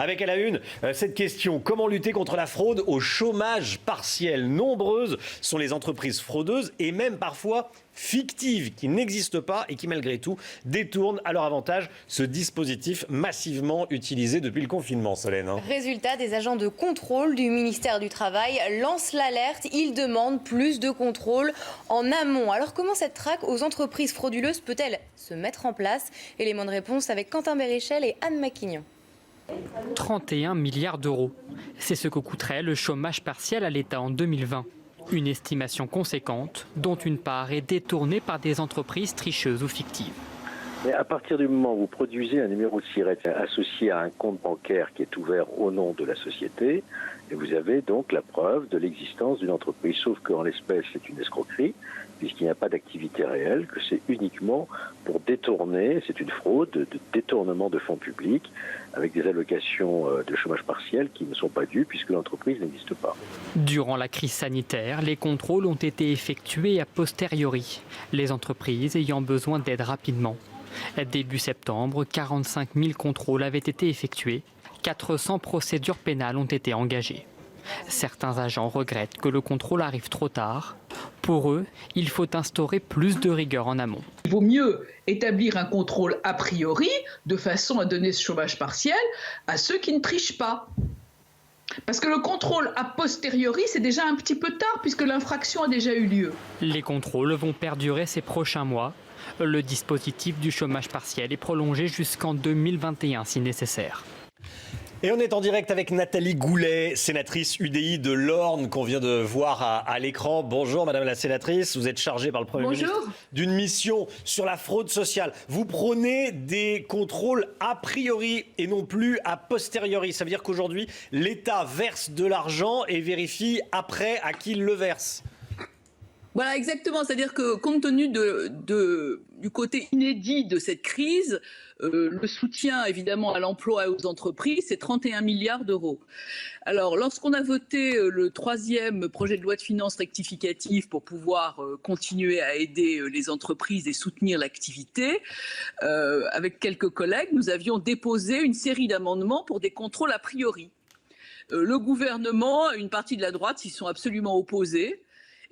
Avec à la une cette question, comment lutter contre la fraude au chômage partiel? Nombreuses sont les entreprises fraudeuses et même parfois fictives qui n'existent pas et qui malgré tout détournent à leur avantage ce dispositif massivement utilisé depuis le confinement, Solène. Résultat, des agents de contrôle du ministère du Travail lancent l'alerte. Ils demandent plus de contrôle en amont. Alors comment cette traque aux entreprises frauduleuses peut-elle se mettre en place? Élément de réponse avec Quentin Bérichel et Anne Maquignon. 31 milliards d'euros. C'est ce que coûterait le chômage partiel à l'État en 2020. Une estimation conséquente, dont une part est détournée par des entreprises tricheuses ou fictives. Mais à partir du moment où vous produisez un numéro de SIRET associé à un compte bancaire qui est ouvert au nom de la société, et vous avez donc la preuve de l'existence d'une entreprise, sauf qu'en l'espèce c'est une escroquerie, puisqu'il n'y a pas d'activité réelle, que c'est uniquement pour détourner, c'est une fraude de détournement de fonds publics avec des allocations de chômage partiel qui ne sont pas dues puisque l'entreprise n'existe pas. Durant la crise sanitaire, les contrôles ont été effectués a posteriori, les entreprises ayant besoin d'aide rapidement. Début septembre, 45 000 contrôles avaient été effectués, 400 procédures pénales ont été engagées. Certains agents regrettent que le contrôle arrive trop tard. Pour eux, il faut instaurer plus de rigueur en amont. Il vaut mieux établir un contrôle a priori de façon à donner ce chômage partiel à ceux qui ne trichent pas. Parce que le contrôle a posteriori, c'est déjà un petit peu tard puisque l'infraction a déjà eu lieu. Les contrôles vont perdurer ces prochains mois. Le dispositif du chômage partiel est prolongé jusqu'en 2021 si nécessaire. Et on est en direct avec Nathalie Goulet, sénatrice UDI de l'Orne, qu'on vient de voir à l'écran. Bonjour Madame la sénatrice, vous êtes chargée par le Premier ministre d'une mission sur la fraude sociale. Vous prônez des contrôles a priori et non plus a posteriori. Ça veut dire qu'aujourd'hui, l'État verse de l'argent et vérifie après à qui il le verse. Voilà, exactement. C'est-à-dire que compte tenu du côté inédit de cette crise, le soutien évidemment à l'emploi et aux entreprises, c'est 31 milliards d'euros. Alors, lorsqu'on a voté le 3e projet de loi de finances rectificatif pour pouvoir continuer à aider les entreprises et soutenir l'activité, avec quelques collègues, nous avions déposé une série d'amendements pour des contrôles a priori. Le gouvernement, une partie de la droite s'y sont absolument opposés.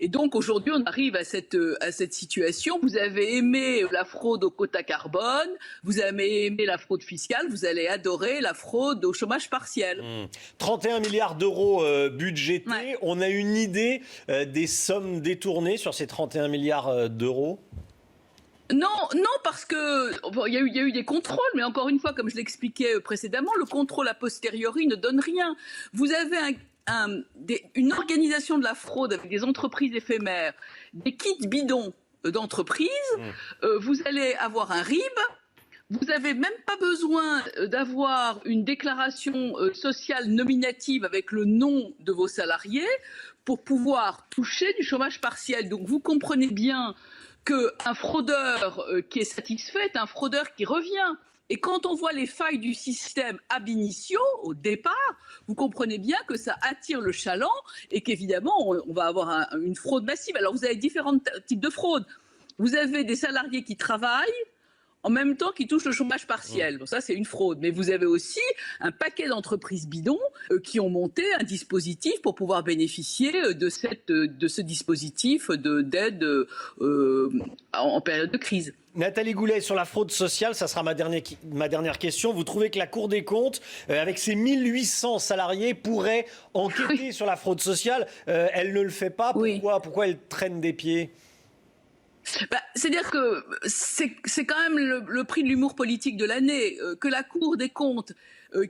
Et donc aujourd'hui, on arrive à cette situation. Vous avez aimé la fraude au quota carbone, vous avez aimé la fraude fiscale, vous allez adorer la fraude au chômage partiel. 31 milliards d'euros budgétés. Ouais. On a une idée des sommes détournées sur ces 31 milliards d'euros? Non, parce que il y a eu des contrôles, mais encore une fois, comme je l'expliquais précédemment, le contrôle a posteriori ne donne rien. Vous avez une organisation de la fraude avec des entreprises éphémères, des kits bidons d'entreprises, vous allez avoir un RIB, vous n'avez même pas besoin d'avoir une déclaration sociale nominative avec le nom de vos salariés pour pouvoir toucher du chômage partiel. Donc vous comprenez bien qu'un fraudeur qui est satisfait est un fraudeur qui revient. Et quand on voit les failles du système ab initio, au départ, vous comprenez bien que ça attire le chaland et qu'évidemment, on va avoir une fraude massive. Alors, vous avez différents types de fraudes. Vous avez des salariés qui travaillent en même temps qu'ils touchent le chômage partiel. Donc ça, c'est une fraude. Mais vous avez aussi un paquet d'entreprises bidons qui ont monté un dispositif pour pouvoir bénéficier de ce dispositif d'aide en période de crise. Nathalie Goulet, sur la fraude sociale, ça sera ma dernière question. Vous trouvez que la Cour des comptes, avec ses 1800 salariés, pourrait enquêter sur la fraude sociale? Elle ne le fait pas. Pourquoi elle traîne des pieds? C'est-à-dire que c'est quand même le prix de l'humour politique de l'année, que la Cour des comptes,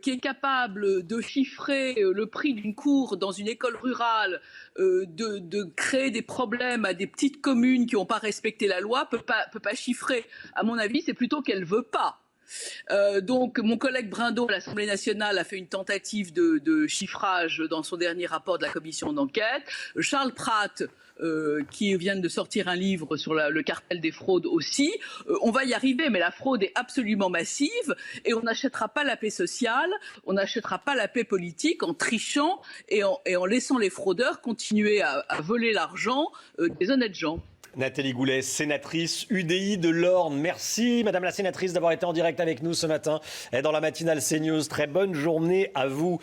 qui est capable de chiffrer le prix d'une cour dans une école rurale, de créer des problèmes à des petites communes qui n'ont pas respecté la loi, peut pas chiffrer. À mon avis, c'est plutôt qu'elle veut pas. Donc mon collègue Brindot à l'Assemblée nationale a fait une tentative de chiffrage dans son dernier rapport de la commission d'enquête. Charles Pratt, qui vient de sortir un livre sur le cartel des fraudes aussi. On va y arriver, mais la fraude est absolument massive et on n'achètera pas la paix sociale, on n'achètera pas la paix politique en trichant et en laissant les fraudeurs continuer à voler l'argent des honnêtes gens. Nathalie Goulet, sénatrice UDI de l'Orne. Merci, madame la sénatrice, d'avoir été en direct avec nous ce matin dans la matinale CNews. Très bonne journée à vous.